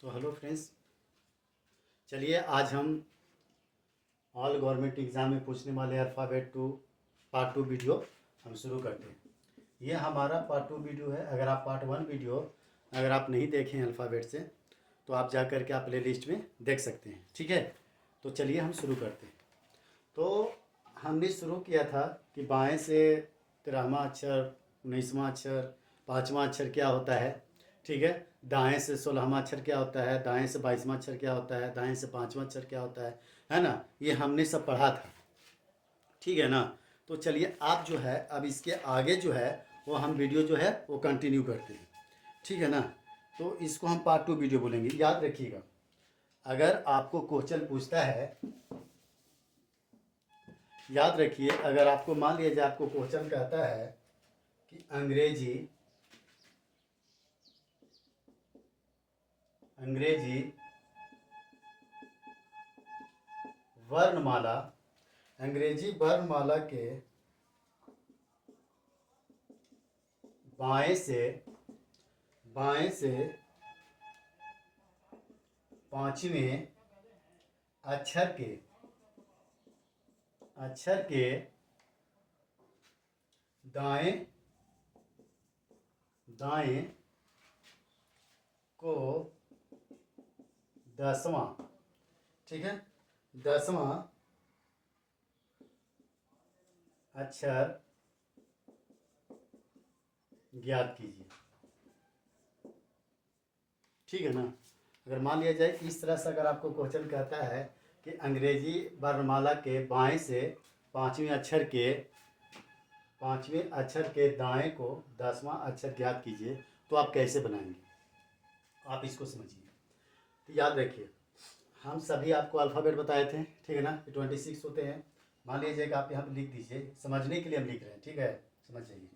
तो hello friends, चलिए आज हम ऑल गवर्नमेंट एग्ज़ाम में पूछने वाले alphabet two part two video हम शुरू करते हैं। ये हमारा पार्ट टू वीडियो है। अगर आप पार्ट वन वीडियो अगर आप नहीं देखें अल्फ़ाबेट से तो आप जा कर के आप प्ले लिस्ट में देख सकते हैं। ठीक है, तो चलिए हम शुरू करते हैं। तो हमने शुरू किया था कि बाएं से 13वां अक्षर, 19वां अक्षर, 5वां अक्षर क्या होता है। ठीक है, दाएं से 16वां अक्षर क्या होता है, दाएं से 22वां अक्षर क्या होता है, दाएं से 5वां अक्षर क्या होता है ना। ये हमने सब पढ़ा था। ठीक है ना। तो चलिए आप जो है अब इसके आगे जो है वो हम वीडियो जो है वो कंटिन्यू करते हैं। ठीक है ना। तो इसको हम पार्ट टू वीडियो बोलेंगे। याद रखिएगा, अगर आपको क्वेश्चन पूछता है, याद रखिए, अगर आपको मान लिया जाए आपको क्वेश्चन कहता है कि अंग्रेजी वर्णमाला, अंग्रेजी वर्णमाला के बाएं से पांचवें अक्षर के दाएं दाएं को 10वां, ठीक है, 10वां अक्षर ज्ञात कीजिए। ठीक है ना। अगर मान लिया जाए इस तरह से अगर आपको क्वेश्चन कहता है कि अंग्रेजी वर्णमाला के बाएं से पांचवें अक्षर के दाएं को 10वां अक्षर ज्ञात कीजिए, तो आप कैसे बनाएंगे, आप इसको समझिए। तो याद रखिए, हम सभी आपको अल्फ़ाबेट बताए थे। ठीक है ना, 26 होते हैं। मान लीजिए कि आप यहाँ पर लिख दीजिए, समझने के लिए हम लिख रहे हैं। ठीक है, समझ जाइए।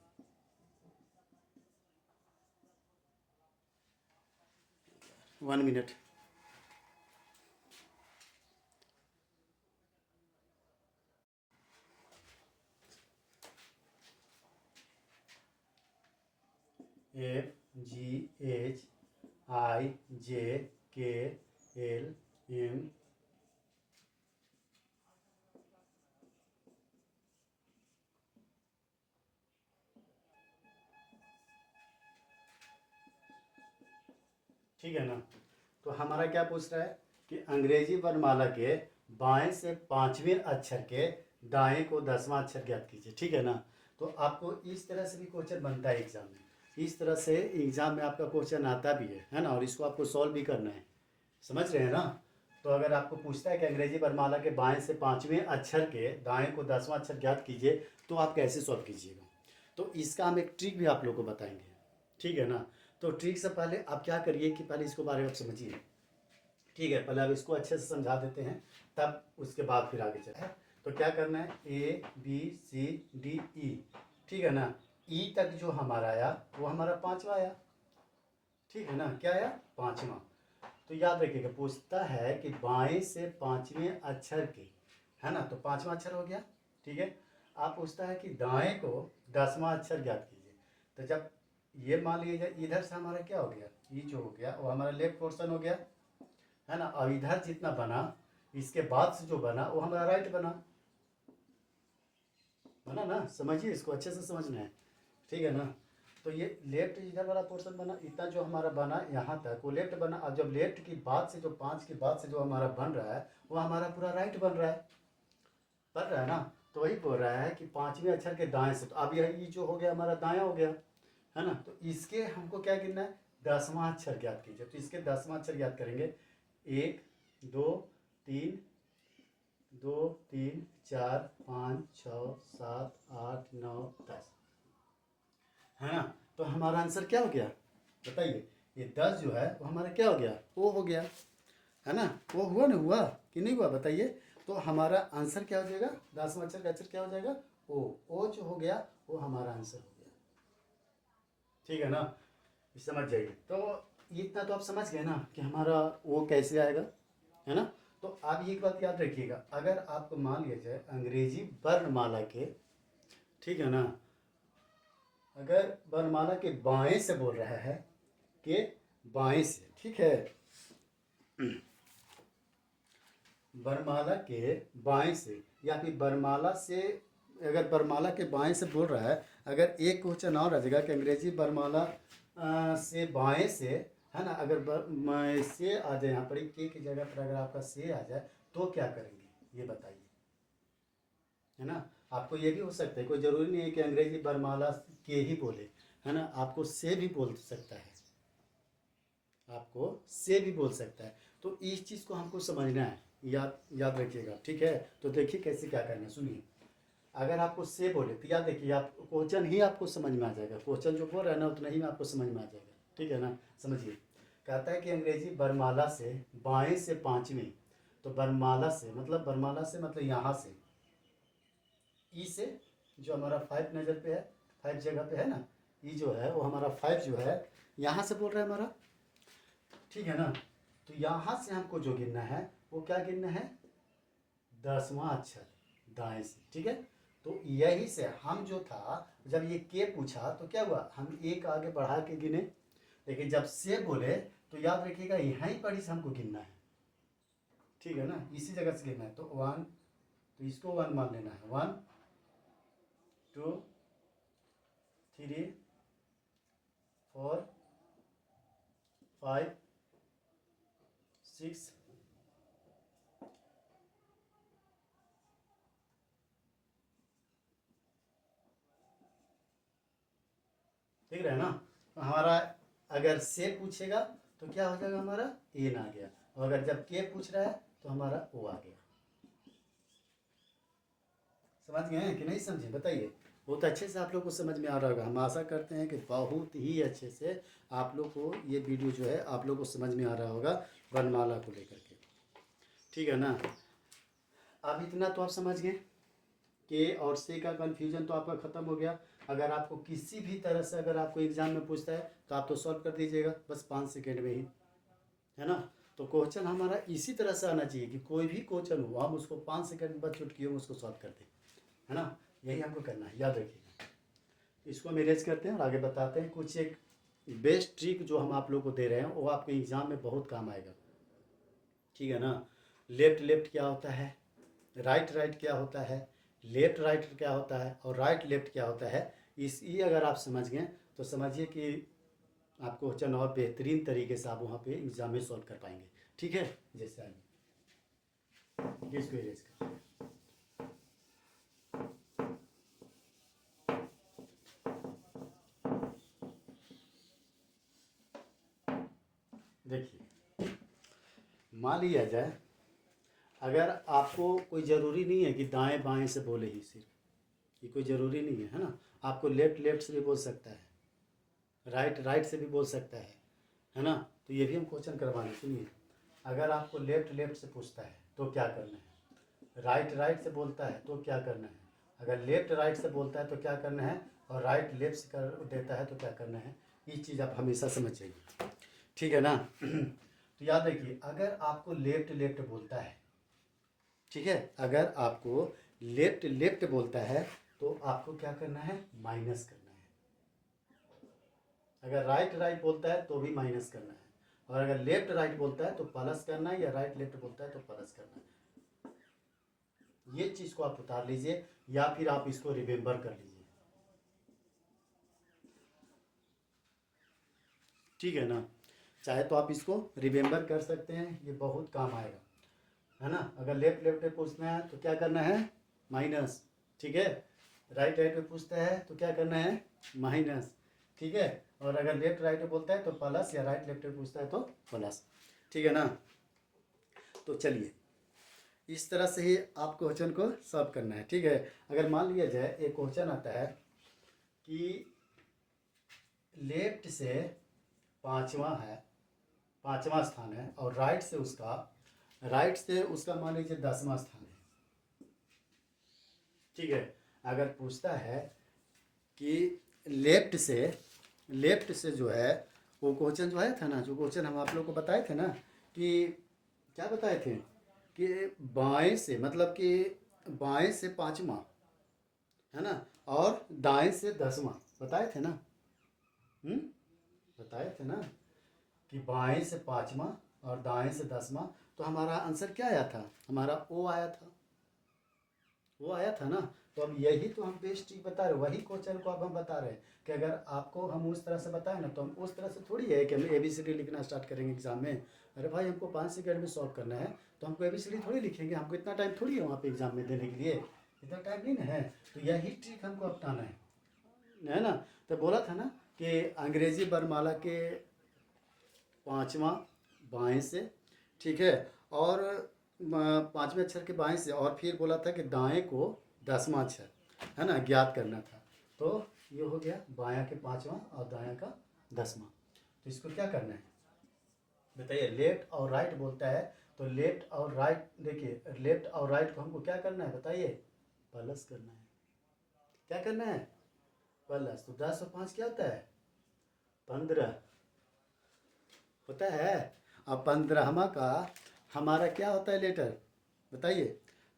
One minute. FGHIJKLM ठीक है ना। तो हमारा क्या पूछ रहा है कि अंग्रेजी वर्णमाला के बाएं से पांचवें अक्षर के दाएं को 10वां अक्षर ज्ञात कीजिए। ठीक है ना। तो आपको इस तरह से भी क्वेश्चन बनता है एग्जाम में, इस तरह से एग्जाम में आपका क्वेश्चन आता भी है ना, और इसको आपको सॉल्व भी करना है। समझ रहे हैं ना। तो अगर आपको पूछता है कि अंग्रेजी वर्णमाला के बाएं से पांचवें अक्षर के दाएं को 10वां अक्षर ज्ञात कीजिए, तो आप कैसे सॉल्व कीजिएगा। तो इसका हम एक ट्रिक भी आप लोग को बताएंगे। ठीक है ना। तो ट्रिक से पहले आप क्या करिए कि पहले इसको बारे में आप समझिए। ठीक है, पहले आप इसको अच्छे से समझा देते हैं, तब उसके बाद फिर आगे चलते हैं। तो क्या करना है, ABCDE। ठीक है ना। ई तक जो हमारा आया वो हमारा पांचवा आया। ठीक है ना, क्या आया, पांचवा। तो याद रखिएगा, पूछता है कि बाएं से पांचवें अक्षर के, है ना, तो पांचवा अक्षर हो गया। ठीक है। आप पूछता है कि दाएं को 10वां अक्षर ज्ञात कीजिए। तो जब ये मान लीजिए इधर से हमारा क्या हो गया, ये जो हो गया वो हमारा लेफ्ट पोर्शन हो गया, है ना। और इधर जितना बना, इसके बाद से जो बना वो हमारा राइट बना ना। समझिए, इसको अच्छे से समझना है। ठीक है ना। तो ये लेफ्ट इधर वाला पोर्शन बना, इतना जो हमारा बना यहाँ तक वो लेफ्ट बना। और जब लेफ्ट की बाद से जो 5 की बाद से जो हमारा बन रहा है वो हमारा पूरा राइट बन रहा है ना। तो वही बोल रहा है कि पांचवें अक्षर के दाएं से, तो अब ये जो हो गया हमारा दाया हो गया, है ना। तो इसके हमको क्या गिनना है, 10वां अक्षर ज्ञात कीजिए। तो इसके 10वां अक्षर ज्ञात करेंगे। 1 2 3, 2 3 4 5 6 7 8 9 10, है ना। तो हमारा आंसर क्या हो गया, बताइए। ये 10 जो है वो हमारा क्या हो गया, ओ हो गया, है ना। वो हुआ ना, हुआ कि नहीं हुआ, बताइए। तो हमारा आंसर क्या हो जाएगा, 10वां अक्षर का अक्षर क्या हो जाएगा, ओ जो हो गया वो हमारा आंसर हो गया। ठीक है ना, समझ जाइए। तो इतना तो आप समझ गए ना कि हमारा वो कैसे आएगा, है ना। तो आप एक बात याद रखिएगा, अगर आपको मान लिया जाए अंग्रेजी वर्णमाला के, ठीक है ना, अगर वर्णमाला के बाएं से बोल रहा है, के बाएं से, ठीक है, बरमाला के बाएं से या फिर बरमाला से, अगर बरमाला के बाएं से बोल रहा है, अगर एक क्वेश्चन और आ जाएगा कि अंग्रेजी बरमाला से बाएं से, है ना, अगर से आ जाए यहाँ पर के की जगह पर अगर आपका से आ जाए तो क्या करेंगे ये बताइए, है ना। आपको ये भी हो सकता है, कोई ज़रूरी नहीं है कि अंग्रेजी बरमाला के ही बोले, है ना, आपको से भी बोल सकता है, आपको से भी बोल सकता है। तो इस चीज़ को हमको समझना है, याद याद रखिएगा, ठीक है। तो देखिए कैसे क्या करना है, सुनिए। अगर आपको से बोले तो याद देखिए, आप क्वेश्चन ही आपको समझ में आ जाएगा, क्वेश्चन जो बोल रहा है ना उतना ही में आपको समझ में आ जाएगा, ठीक है ना। समझिए, कहता है कि अंग्रेजी बरमाला से बाएं से पाँचवीं, तो बरमाला से मतलब यहाँ से, ई से जो हमारा 5 नज़र पे है, 5 जगह पे है ना, ई जो है वो हमारा 5 जो है यहाँ से बोल रहा है हमारा, ठीक है ना। तो यहाँ से हमको जो गिनना है वो क्या गिनना है, 10वां अक्षर दाएं से, ठीक है। तो यही से हम जो था, जब ये के पूछा तो क्या हुआ, हम एक आगे बढ़ा के गिने, लेकिन जब से बोले तो याद रखिएगा यहीं पर ही से हमको गिनना है, ठीक है ना, इसी जगह से गिनना है। तो 1, तो इसको 1 मान लेना है, 1 2 3 4 5 6 ठीक रहा है ना। तो हमारा अगर से पूछेगा तो क्या हो जाएगा, हमारा एन आ गया, और अगर जब के पूछ रहा है तो हमारा ओ आ गया। समझ गए हैं कि नहीं समझे, बताइए। बहुत अच्छे से आप लोग को समझ में आ रहा होगा, हम आशा करते हैं कि बहुत ही अच्छे से आप लोग को ये वीडियो जो है आप लोग को समझ में आ रहा होगा वर्णमाला को लेकर के, ठीक है ना। अब इतना तो आप समझ गए, के और से का कन्फ्यूजन तो आपका ख़त्म हो गया। अगर आपको किसी भी तरह से अगर आपको एग्ज़ाम में पूछता है तो आप तो सॉल्व कर दीजिएगा बस 5 सेकेंड में ही, है ना। तो क्वेश्चन हमारा इसी तरह से आना चाहिए कि कोई भी क्वेश्चन हो हम उसको 5 सेकेंड में बस चुटकियों में उसको सॉल्व कर दें, है ना। यही हमको करना है, याद रखिएगा। इसको हम इरेज करते हैं और आगे बताते हैं कुछ एक बेस्ट ट्रिक जो हम आप लोग को दे रहे हैं, वो आपके एग्ज़ाम में बहुत काम आएगा, ठीक है ना। लेफ्ट लेफ्ट क्या होता है, राइट राइट क्या होता है, लेफ्ट राइट क्या होता है, और राइट लेफ्ट क्या होता है, इस ये अगर आप समझ गए तो समझिए कि आप क्वेश्चन और बेहतरीन तरीके से आप वहाँ पे एग्जाम में सॉल्व कर पाएंगे, ठीक है। जैसे आइए इसको इरेज कर, देखिए मान लिया जाए, अगर आपको कोई ज़रूरी नहीं है कि दाएं बाएं से बोले ही सिर्फ, ये कोई ज़रूरी नहीं है ना, आपको लेफ्ट लेफ्ट से भी बोल सकता है, राइट राइट से भी बोल सकता है ना। तो ये भी हम क्वेश्चन करवाने, सुनिए। अगर आपको लेफ्ट लेफ्ट से पूछता है तो क्या करना है, राइट राइट से बोलता है तो क्या करना है, अगर लेफ्ट राइट से बोलता है तो क्या करना है, और राइट लेफ्ट से कर देता है तो क्या करना है, ये चीज़ आप हमेशा समझ जाइए, ठीक है ना। तो याद रखिए, अगर आपको लेफ्ट लेफ्ट बोलता है, ठीक है, अगर आपको लेफ्ट लेफ्ट बोलता है तो आपको क्या करना है, माइनस करना है। अगर राइट राइट बोलता है तो भी माइनस करना है, और अगर लेफ्ट राइट बोलता है तो प्लस करना है, या राइट लेफ्ट बोलता है तो प्लस करना है। ये चीज़ को आप उतार लीजिए या फिर आप इसको रिमेंबर कर लीजिए, ठीक है ना। चाहे तो आप इसको रिमेंबर कर सकते हैं, ये बहुत काम आएगा, है ना। अगर लेफ्ट लेफ्ट पे पूछना है तो क्या करना है, माइनस, ठीक है। राइट राइट पे पूछता है तो क्या करना है, माइनस, ठीक है। और अगर लेफ्ट राइट पे बोलता है तो प्लस, या राइट लेफ्ट पे पूछता है तो प्लस, ठीक है ना। तो चलिए इस तरह से ही आप क्वेश्चन को सॉल्व करना है, ठीक है। अगर मान लिया जाए एक क्वेश्चन आता है कि लेफ्ट से पाँचवा है, 5वां स्थान है, और राइट से उसका मान लीजिए 10वां स्थान है, ठीक है। अगर पूछता है कि लेफ्ट से जो है, वो क्वेश्चन जो है था ना, जो क्वेश्चन हम आप लोग को बताए थे ना, कि क्या बताए थे कि बाएं से मतलब कि बाएं से 5वां, है ना, और दाएं से 10वां बताए थे ना, बताए थे ना, कि बाएं से 5वां और दाएं से 10वां। तो हमारा आंसर क्या आया था? हमारा ओ आया था, वो आया था ना। तो अब यही तो हम बेस्ट ट्रिक बता रहे, वही क्वेश्चन को अब हम बता रहे हैं कि अगर आपको हम उस तरह से बताएं ना, तो हम उस तरह से थोड़ी है कि हम ABCD लिखना स्टार्ट करेंगे एग्जाम में। अरे भाई हमको 5 सेकंड में सॉल्व करना है, तो हमको ABCD थोड़ी लिखेंगे, हमको इतना टाइम थोड़ी है वहाँ पे एग्जाम में देने के लिए, इतना टाइम नहीं ना है। तो यही ट्रिक हमको अपनाना है ना। तो बोला था ना कि अंग्रेजी वर्णमाला के 5वां बाएं से, ठीक है, और 5वें अक्षर के बाएं से, और फिर बोला था कि दाएं को 10वां अक्षर, है ना, ज्ञात करना था। तो ये हो गया बायां के 5वां और दायां का 10वां। तो इसको क्या करना है बताइए? लेफ्ट और राइट बोलता है, तो लेफ्ट और राइट, देखिए लेफ्ट और राइट को हमको क्या करना है बताइए? प्लस करना है। क्या करना है? प्लस। तो 10 और 5 क्या होता है? 15 होता है। अब 15वां का हमारा क्या होता है लेटर बताइए?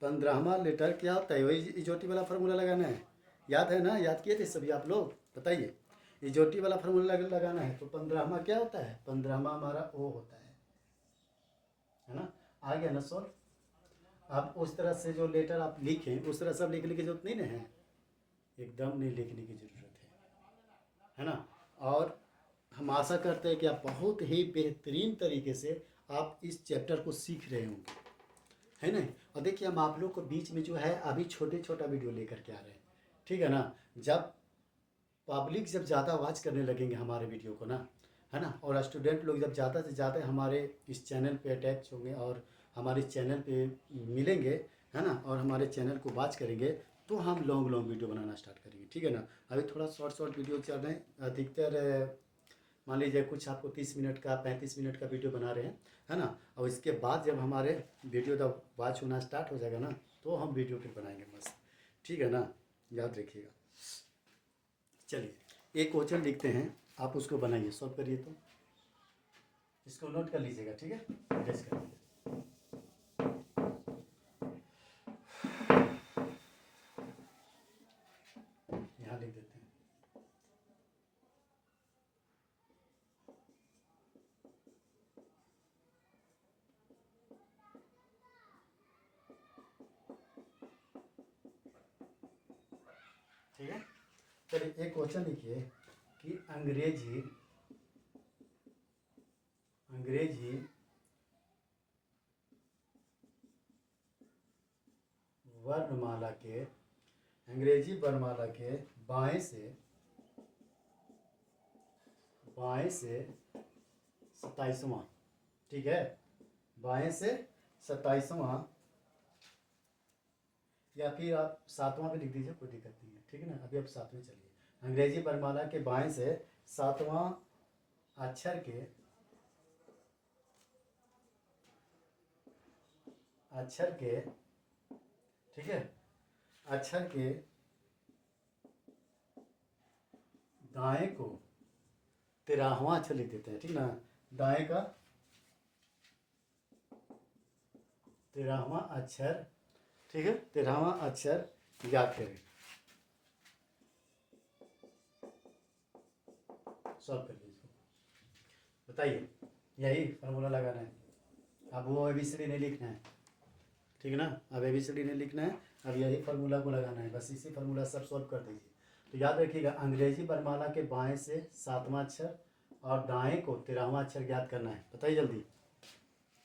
15वां लेटर क्या होता है? वही इजोटी वाला फार्मूला लगाना है, याद है ना? याद किए थे सभी आप लोग? बताइए, इजोटी वाला फार्मूला लगाना है। तो 15वां क्या होता है? 15वां हमारा ओ होता है ना। आ गया ना सॉल्व? आप उस तरह से जो लेटर आप लिखें, उस तरह से आप लिखने की जरूरत नहीं ना है, एकदम नहीं लिखने की ज़रूरत है ना। और हम आशा करते हैं कि आप बहुत ही बेहतरीन तरीके से आप इस चैप्टर को सीख रहे होंगे, है ना। और देखिए हम आप लोग को बीच में जो है अभी छोटे छोटा वीडियो लेकर के आ रहे हैं, ठीक है ना। जब पब्लिक जब ज़्यादा वॉच करने लगेंगे हमारे वीडियो को ना, है ना, और स्टूडेंट लोग जब ज़्यादा से ज़्यादा हमारे इस चैनल पे अटैच होंगे और हमारे इस चैनल पे मिलेंगे, है ना, और हमारे चैनल को वॉच करेंगे, तो हम लॉन्ग लॉन्ग वीडियो बनाना स्टार्ट करेंगे, ठीक है ना। अभी थोड़ा शॉर्ट शॉर्ट वीडियो चल रहे हैं, अधिकतर मान लीजिए कुछ आपको 30 मिनट का 35 मिनट का वीडियो बना रहे हैं, है ना। और इसके बाद जब हमारे वीडियो जब वॉच होना स्टार्ट हो जाएगा ना, तो हम वीडियो फिर बनाएंगे मस्त, ठीक है ना, याद रखिएगा। चलिए एक क्वेश्चन लिखते हैं, आप उसको बनाइए, सॉल्व करिए। तो इसको नोट कर लीजिएगा, ठीक है, टेस्ट कर लीजिए। यहाँ लिख देते हैं। ठीक है, चलिए एक क्वेश्चन लिखिए कि अंग्रेजी वर्णमाला के अंग्रेजी वर्णमाला के बाएं से 27वां, ठीक है, बाएं से 27वां, या फिर आप 7वां भी लिख दीजिए, कोई दिक्कत नहीं है, ठीक है ना। अभी आप 7वें चलिए। अंग्रेजी वर्णमाला के बाएं से 7वां अक्षर के ठीक है, अक्षर के दाएं को 13वां अक्षर लिख देते हैं, ठीक ना। दाएं का 13वां अक्षर, ठीक है, 13वां अक्षर याद करें। सॉल्व करिए इसको, बताइए, यही फार्मूला लगाना है। अब वो ABCD नहीं लिखना है, ठीक है ना। अब ABCD नहीं लिखना है, अब यही फार्मूला को लगाना है, बस इसी फार्मूला सब सॉल्व कर दीजिए। तो याद रखिएगा, अंग्रेजी वर्णमाला के बाएं से 7वां अक्षर और दाएं को 13वां अक्षर ज्ञात करना है। बताइए जल्दी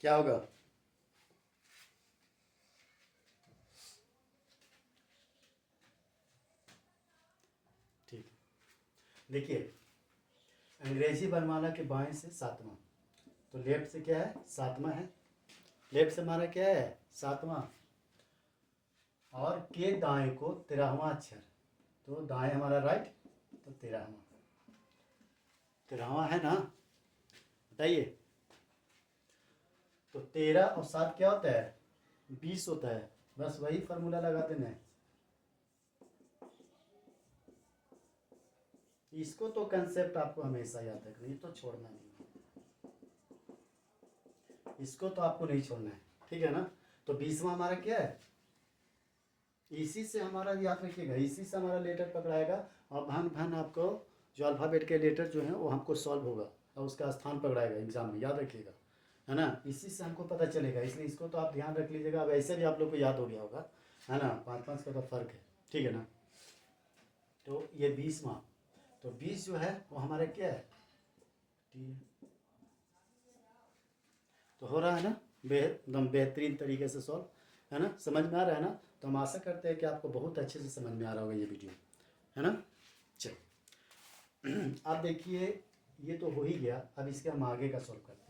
क्या होगा? ठीक, देखिए अंग्रेजी वर्णमाला के बाएं से 7वां, तो लेफ्ट से क्या है? 7वां है, लेफ्ट से हमारा क्या है? 7वां, और के दाएं को 13वां अक्षर, तो दाएं हमारा राइट, तो 13वां है ना, बताइए। तो 13 और 7 क्या होता है? 20 होता है, बस वही फार्मूला लगा देना है। इसको तो कंसेप्ट आपको हमेशा याद रखना, ये तो छोड़ना नहीं, इसको तो आपको नहीं छोड़ना है, ठीक है ना। तो 20वां हमारा क्या है? इसी से हमारा याद रखिएगा, इसी से हमारा लेटर पकड़ाएगा, और भान भान आपको जो अल्फ़ाबेट के लेटर जो हैं वो हमको सॉल्व होगा और उसका स्थान पकड़ाएगा एग्जाम में, याद रखिएगा। है ना, इसी से हमको पता चलेगा, इसलिए इसको तो आप ध्यान रख लीजिएगा। अब ऐसे भी आप लोग को याद हो गया होगा, है ना, 5 5 का तो फर्क है, ठीक है ना। तो ये 20वां, तो 20 जो है वो हमारा क्या है, टी, तो हो रहा है ना एकदम बेहतरीन तरीके से सॉल्व, है ना, समझ में आ रहा है ना। तो हम आशा करते हैं कि आपको बहुत अच्छे से समझ में आ रहा होगा ये वीडियो, है ना। चलो आप देखिए, ये तो हो ही गया, अब इसके हम आगे का सॉल्व करते हैं।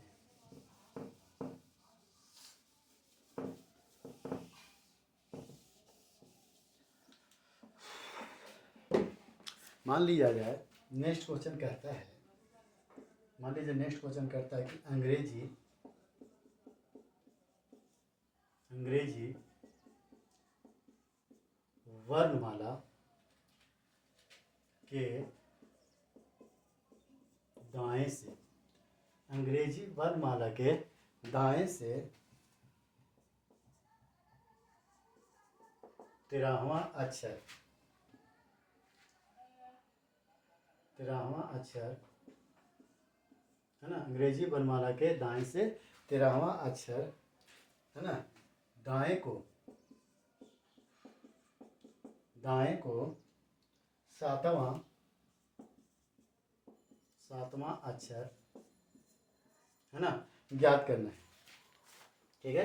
मान लिया जाए नेक्स्ट क्वेश्चन कहता है, मान लीजिए नेक्स्ट क्वेश्चन कहता है कि अंग्रेजी वर्णमाला के दाएं से, अंग्रेजी वर्णमाला के दाएं से 13वां अक्षर, 13वां अक्षर, है ना, अंग्रेजी वर्णमाला के दाएं से 13वां अक्षर, है ना, दाएं को 7वां अक्षर, है ना, ज्ञात करना है, ठीक है।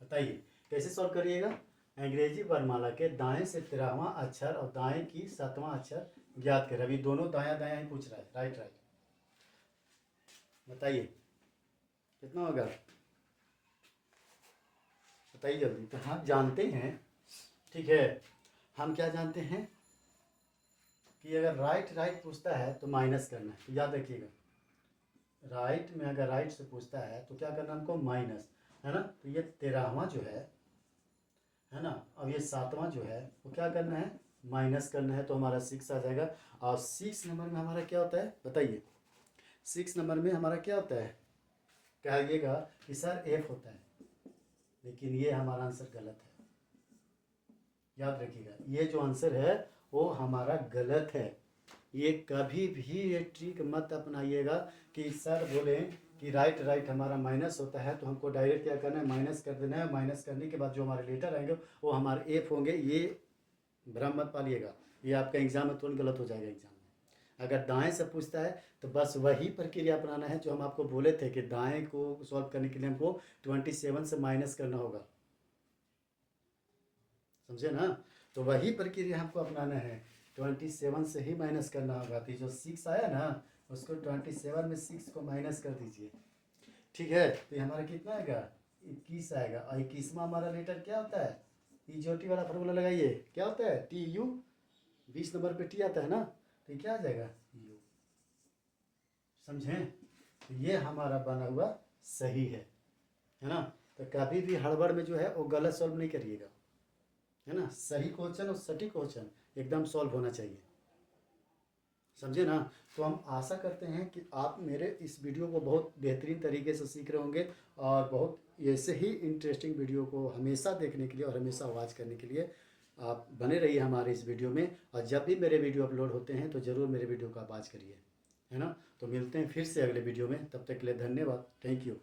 बताइए कैसे सॉल्व करिएगा। अंग्रेजी वर्णमाला के दाएं से 13वां अक्षर और दाएं की 7वां अक्षर ज्ञात करें। अभी दोनों दाया दाया ही पूछ रहा है, राइट राइट। बताइए कितना होगा, बताइए जल्दी। तो हम जानते हैं, ठीक है, हम क्या जानते हैं कि अगर राइट राइट पूछता है तो माइनस करना है, तो याद रखिएगा, राइट में अगर राइट से पूछता है तो क्या करना हमको, माइनस, है ना। तो ये 13वां जो है ना, अब ये 7वां जो है वो क्या करना है, माइनस करना है, तो हमारा 6 आ जाएगा। और 6 नंबर में हमारा क्या होता है, बताइए 6 नंबर में हमारा क्या होता है, कहिएगा कि सर F होता है, लेकिन ये हमारा आंसर गलत है, याद रखिएगा, ये जो आंसर है वो हमारा गलत है। ये कभी भी ये ट्रिक मत अपनाइएगा कि सर बोले कि राइट राइट हमारा माइनस होता है, तो हमको डायरेक्ट क्या करना है, माइनस कर देना है, माइनस करने के बाद जो हमारे लेटर आएंगे वो हमारे एफ होंगे। ये भ्रम मत पालिएगा, ये आपका एग्जाम में तुरंत गलत हो जाएगा। एग्जाम में अगर दाएं से पूछता है तो बस वही प्रक्रिया अपनाना है जो हम आपको बोले थे कि दाएं को सॉल्व करने के लिए हमको 27 से माइनस करना होगा, समझे ना। तो वही प्रक्रिया हमको अपनाना है, 27 से ही माइनस करना होगा। तो जो 6 आया ना, उसको 27 में 6 को माइनस कर दीजिए, ठीक है। तो ये हमारा कितना आएगा, 21 आएगा। और 21वां हमारा लेटर क्या होता है, ईजोटी वाला फॉर्मूला लगाइए, क्या होता है, TU, 20 नंबर पे T आता है ना, तो ये क्या आ जाएगा, U, समझें। तो ये हमारा बना हुआ सही है ना। तो कभी भी हड़बड़ में जो है वो गलत सॉल्व नहीं करिएगा, है ना। सही क्वेश्चन और सटीक क्वेश्चन एकदम सॉल्व होना चाहिए, समझे ना। तो हम आशा करते हैं कि आप मेरे इस वीडियो को बहुत बेहतरीन तरीके से सीख रहे होंगे, और बहुत ऐसे ही इंटरेस्टिंग वीडियो को हमेशा देखने के लिए और हमेशा वॉच करने के लिए आप बने रहिए हमारे इस वीडियो में। और जब भी मेरे वीडियो अपलोड होते हैं तो ज़रूर मेरे वीडियो को आप वॉच करिए, है ना। तो मिलते हैं फिर से अगले वीडियो में, तब तक के लिए धन्यवाद, थैंक यू।